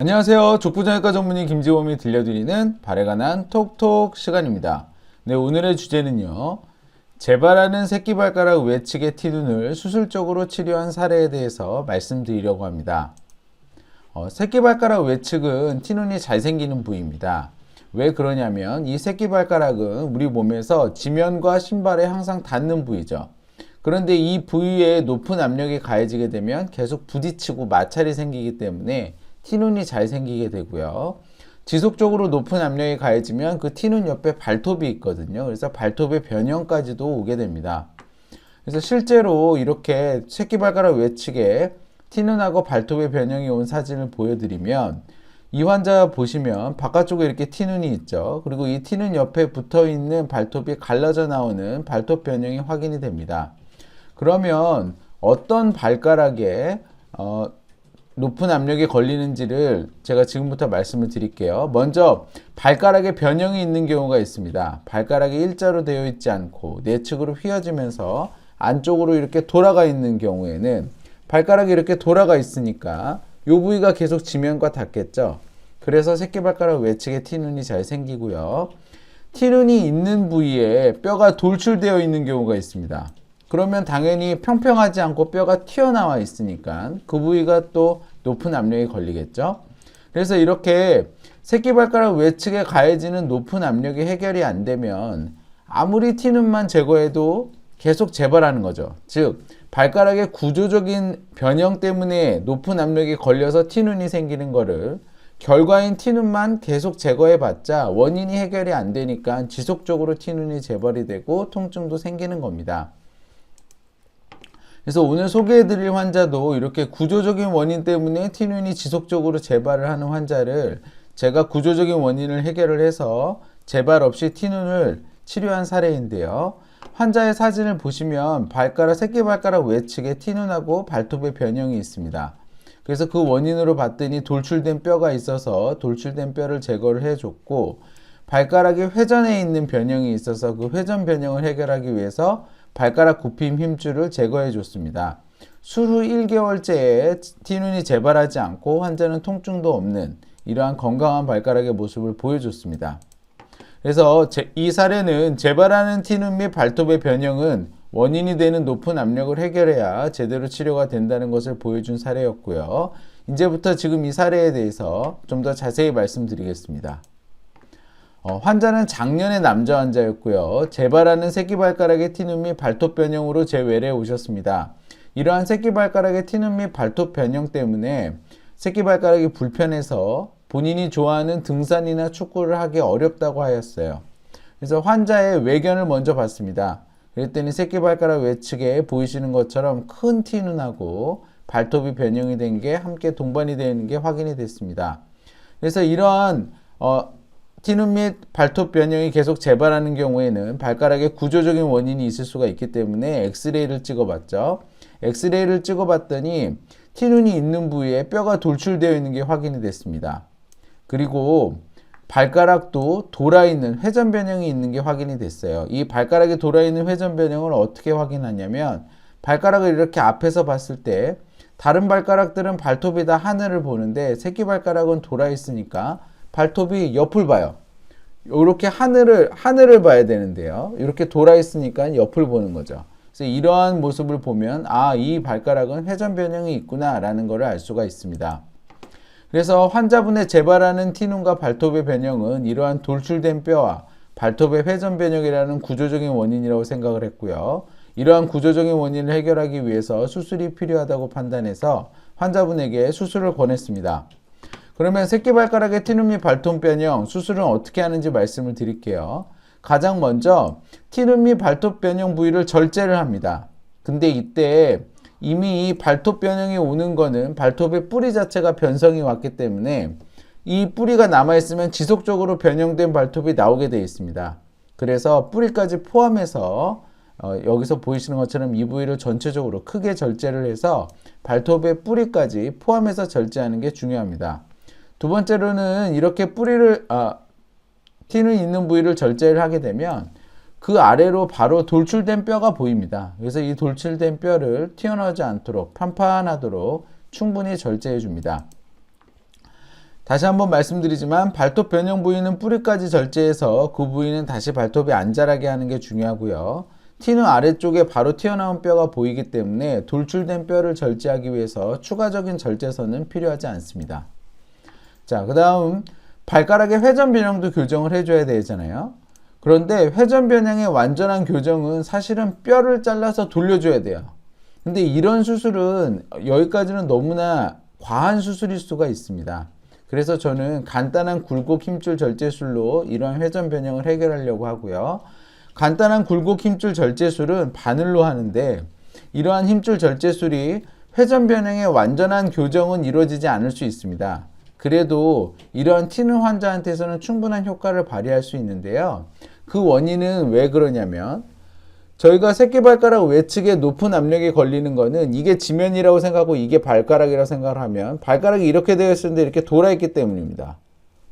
안녕하세요. 족부정형외과 전문의 김지범이 들려드리는 발에 관한 톡톡 시간입니다. 네, 오늘의 주제는요. 재발하는 새끼발가락 외측의 티눈을 수술적으로 치료한 사례에 대해서 말씀드리려고 합니다. 새끼발가락 외측은 티눈이 잘 생기는 부위입니다. 왜 그러냐면 이 새끼발가락은 우리 몸에서 지면과 신발에 항상 닿는 부위죠. 그런데 이 부위에 높은 압력이 가해지게 되면 계속 부딪히고 마찰이 생기기 때문에 티눈이 잘 생기게 되고요. 지속적으로 높은 압력이 가해지면 그 티눈 옆에 발톱이 있거든요. 그래서 발톱의 변형까지도 오게 됩니다. 그래서 실제로 이렇게 새끼발가락 외측에 티눈하고 발톱의 변형이 온 사진을 보여드리면 이 환자 보시면 바깥쪽에 이렇게 티눈이 있죠. 그리고 이 티눈 옆에 붙어있는 발톱이 갈라져 나오는 발톱 변형이 확인이 됩니다. 그러면 어떤 발가락에 높은 압력이 걸리는지를 제가 지금부터 말씀을 드릴게요. 먼저 발가락에 변형이 있는 경우가 있습니다. 발가락이 일자로 되어 있지 않고 내측으로 휘어지면서 안쪽으로 이렇게 돌아가 있는 경우에는 발가락이 이렇게 돌아가 있으니까 이 부위가 계속 지면과 닿겠죠. 그래서 새끼발가락 외측에 티눈이 잘 생기고요. 티눈이 있는 부위에 뼈가 돌출되어 있는 경우가 있습니다. 그러면 당연히 평평하지 않고 뼈가 튀어나와 있으니까 그 부위가 또 높은 압력이 걸리겠죠. 그래서 이렇게 새끼발가락 외측에 가해지는 높은 압력이 해결이 안 되면 아무리 티눈만 제거해도 계속 재발하는 거죠. 즉 발가락의 구조적인 변형 때문에 높은 압력이 걸려서 티눈이 생기는 거를 결과인 티눈만 계속 제거해봤자 원인이 해결이 안 되니까 지속적으로 티눈이 재발이 되고 통증도 생기는 겁니다. 그래서 오늘 소개해드릴 환자도 이렇게 구조적인 원인 때문에 티눈이 지속적으로 재발을 하는 환자를 제가 구조적인 원인을 해결을 해서 재발 없이 티눈을 치료한 사례인데요. 환자의 사진을 보시면 새끼발가락 외측에 티눈하고 발톱의 변형이 있습니다. 그래서 그 원인으로 봤더니 돌출된 뼈가 있어서 돌출된 뼈를 제거를 해줬고, 발가락이 회전해 있는 변형이 있어서 그 회전 변형을 해결하기 위해서 발가락 굽힘 힘줄을 제거해 줬습니다. 수후 1개월째에 티눈이 재발하지 않고 환자는 통증도 없는 이러한 건강한 발가락의 모습을 보여줬습니다. 그래서 이 사례는 재발하는 티눈 및 발톱의 변형은 원인이 되는 높은 압력을 해결해야 제대로 치료가 된다는 것을 보여준 사례였고요. 이제부터 지금 이 사례에 대해서 좀 더 자세히 말씀드리겠습니다. 환자는 작년의 남자 환자였고요. 재발하는 새끼발가락의 티눈 및 발톱 변형으로 제 외래에 오셨습니다. 이러한 새끼발가락의 티눈 및 발톱 변형 때문에 새끼발가락이 불편해서 본인이 좋아하는 등산이나 축구를 하기 어렵다고 하였어요. 그래서 환자의 외견을 먼저 봤습니다. 그랬더니 새끼발가락 외측에 보이시는 것처럼 큰 티눈하고 발톱이 변형이 된 게 함께 동반이 되는 게 확인이 됐습니다. 그래서 이러한 티눈 및 발톱 변형이 계속 재발하는 경우에는 발가락에 구조적인 원인이 있을 수가 있기 때문에 엑스레이를 찍어봤죠. 엑스레이를 찍어봤더니 티눈이 있는 부위에 뼈가 돌출되어 있는 게 확인이 됐습니다. 그리고 발가락도 돌아있는 회전 변형이 있는 게 확인이 됐어요. 이 발가락에 돌아있는 회전 변형을 어떻게 확인하냐면 발가락을 이렇게 앞에서 봤을 때 다른 발가락들은 발톱이 다 하늘을 보는데 새끼발가락은 돌아있으니까 발톱이 옆을 봐요. 이렇게 하늘을 봐야 되는데요. 이렇게 돌아 있으니까 옆을 보는 거죠. 그래서 이러한 모습을 보면 이 발가락은 회전 변형이 있구나 라는 것을 알 수가 있습니다. 그래서 환자분의 재발하는 티눈과 발톱의 변형은 이러한 돌출된 뼈와 발톱의 회전 변형이라는 구조적인 원인이라고 생각을 했고요. 이러한 구조적인 원인을 해결하기 위해서 수술이 필요하다고 판단해서 환자분에게 수술을 권했습니다. 그러면 새끼발가락의 티눈 및 발톱 변형 수술은 어떻게 하는지 말씀을 드릴게요. 가장 먼저 티눈 및 발톱 변형 부위를 절제를 합니다. 근데 이때 이미 발톱 변형이 오는 거는 발톱의 뿌리 자체가 변성이 왔기 때문에 이 뿌리가 남아있으면 지속적으로 변형된 발톱이 나오게 되어 있습니다. 그래서 뿌리까지 포함해서 여기서 보이시는 것처럼 이 부위를 전체적으로 크게 절제를 해서 발톱의 뿌리까지 포함해서 절제하는 게 중요합니다. 두 번째로는 이렇게 티눈 있는 부위를 절제를 하게 되면 그 아래로 바로 돌출된 뼈가 보입니다. 그래서 이 돌출된 뼈를 튀어나오지 않도록 판판하도록 충분히 절제해 줍니다. 다시 한번 말씀드리지만 발톱 변형 부위는 뿌리까지 절제해서 그 부위는 다시 발톱이 안 자라게 하는 게 중요하고요. 티눈 아래쪽에 바로 튀어나온 뼈가 보이기 때문에 돌출된 뼈를 절제하기 위해서 추가적인 절제선은 필요하지 않습니다. 자, 그 다음 발가락의 회전 변형도 교정을 해줘야 되잖아요. 그런데 회전 변형의 완전한 교정은 사실은 뼈를 잘라서 돌려줘야 돼요. 근데 이런 수술은 여기까지는 너무나 과한 수술일 수가 있습니다. 그래서 저는 간단한 굴곡 힘줄 절제술로 이러한 회전 변형을 해결하려고 하고요. 간단한 굴곡 힘줄 절제술은 바늘로 하는데 이러한 힘줄 절제술이 회전 변형의 완전한 교정은 이루어지지 않을 수 있습니다. 그래도 이러한 티눈 환자한테서는 충분한 효과를 발휘할 수 있는데요. 그 원인은 왜 그러냐면 저희가 새끼발가락 외측에 높은 압력이 걸리는 거는 이게 지면이라고 생각하고 이게 발가락이라고 생각을 하면 발가락이 이렇게 되어 있었는데 이렇게 돌아있기 때문입니다.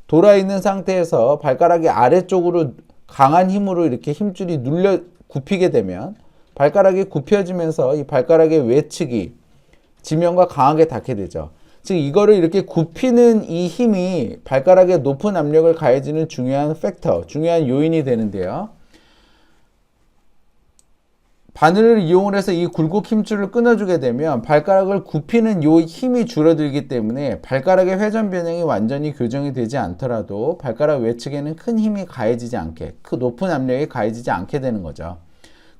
돌아있는 상태에서 발가락이 아래쪽으로 강한 힘으로 이렇게 힘줄이 눌려 굽히게 되면 발가락이 굽혀지면서 이 발가락의 외측이 지면과 강하게 닿게 되죠. 즉 이거를 이렇게 굽히는 이 힘이 발가락에 높은 압력을 가해주는 중요한 팩터, 중요한 요인이 되는데요. 바늘을 이용을 해서 이 굴곡 힘줄을 끊어주게 되면 발가락을 굽히는 요 힘이 줄어들기 때문에 발가락의 회전 변형이 완전히 교정이 되지 않더라도 발가락 외측에는 큰 힘이 가해지지 않게, 그 높은 압력이 가해지지 않게 되는 거죠.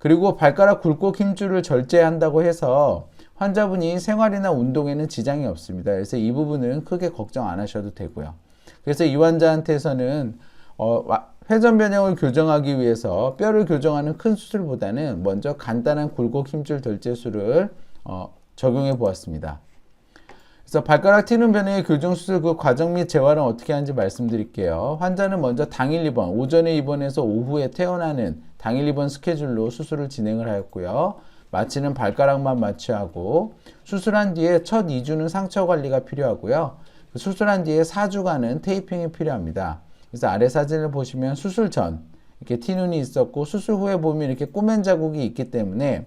그리고 발가락 굴곡 힘줄을 절제한다고 해서 환자분이 생활이나 운동에는 지장이 없습니다. 그래서 이 부분은 크게 걱정 안 하셔도 되고요. 그래서 이 환자한테서는 회전 변형을 교정하기 위해서 뼈를 교정하는 큰 수술보다는 먼저 간단한 굴곡 힘줄 절제술을 적용해 보았습니다. 그래서 발가락 티눈 변형의 교정 수술 그 과정 및 재활은 어떻게 하는지 말씀드릴게요. 환자는 먼저 당일 입원, 오전에 입원해서 오후에 퇴원하는 당일 입원 스케줄로 수술을 진행을 하였고요. 마취는 발가락만 마취하고 수술한 뒤에 첫 2주는 상처 관리가 필요하고요. 수술한 뒤에 4주간은 테이핑이 필요합니다. 그래서 아래 사진을 보시면 수술 전 이렇게 티눈이 있었고 수술 후에 보면 이렇게 꼬맨 자국이 있기 때문에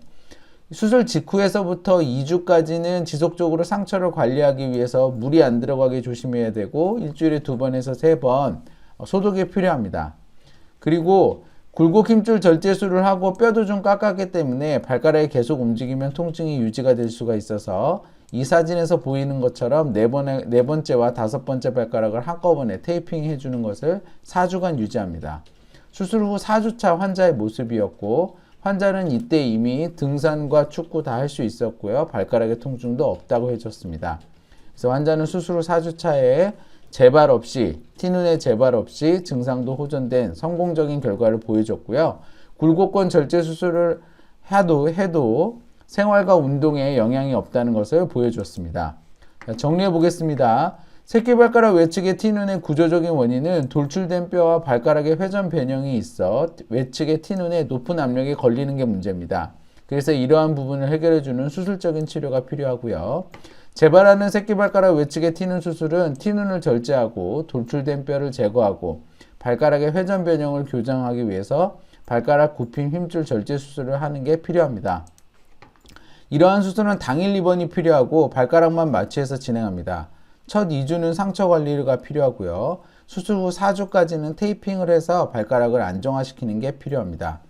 수술 직후에서부터 2주까지는 지속적으로 상처를 관리하기 위해서 물이 안 들어가게 조심해야 되고 일주일에 2번에서 3번 소독이 필요합니다. 그리고 굴곡 힘줄 절제술을 하고 뼈도 좀 깎았기 때문에 발가락이 계속 움직이면 통증이 유지가 될 수가 있어서 이 사진에서 보이는 것처럼 네 번째와 5번째 발가락을 한꺼번에 테이핑 해주는 것을 4주간 유지합니다. 수술 후 4주차 환자의 모습이었고 환자는 이때 이미 등산과 축구 다 할 수 있었고요. 발가락의 통증도 없다고 해줬습니다. 그래서 환자는 수술 후 4주차에 재발 없이 티눈의 재발 없이 증상도 호전된 성공적인 결과를 보여줬고요. 굴곡권 절제 수술을 해도 생활과 운동에 영향이 없다는 것을 보여줬습니다. 정리해 보겠습니다. 새끼발가락 외측의 티눈의 구조적인 원인은 돌출된 뼈와 발가락의 회전 변형이 있어 외측의 티눈에 높은 압력이 걸리는 게 문제입니다. 그래서 이러한 부분을 해결해주는 수술적인 치료가 필요하고요. 재발하는 새끼발가락 외측의 티눈 수술은 티눈을 절제하고 돌출된 뼈를 제거하고 발가락의 회전 변형을 교정하기 위해서 발가락 굽힘 힘줄 절제 수술을 하는 게 필요합니다. 이러한 수술은 당일 입원이 필요하고 발가락만 마취해서 진행합니다. 첫 2주는 상처 관리가 필요하고요. 수술 후 4주까지는 테이핑을 해서 발가락을 안정화시키는 게 필요합니다.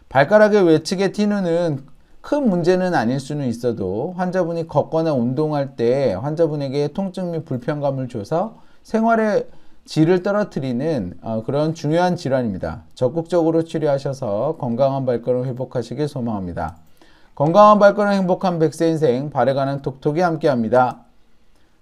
발가락의 외측의 티눈은 큰 문제는 아닐 수는 있어도 환자분이 걷거나 운동할 때 환자분에게 통증 및 불편감을 줘서 생활의 질을 떨어뜨리는 그런 중요한 질환입니다. 적극적으로 치료하셔서 건강한 발걸음 회복하시길 소망합니다. 건강한 발걸음 행복한 100세 인생 발에 관한 톡톡이 함께합니다.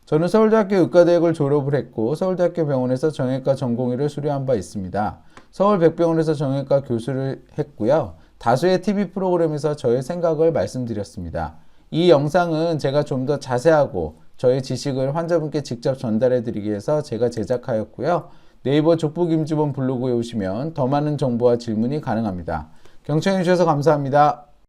저는 서울대학교 의과대학을 졸업을 했고 서울대학교 병원에서 정형외과 전공의를 수료한 바 있습니다. 서울백병원에서 정형외과 교수를 했고요. 다수의 TV 프로그램에서 저의 생각을 말씀드렸습니다. 이 영상은 제가 좀 더 자세하고 저의 지식을 환자분께 직접 전달해 드리기 위해서 제가 제작하였고요. 네이버 족보김지본 블로그에 오시면 더 많은 정보와 질문이 가능합니다. 경청해 주셔서 감사합니다.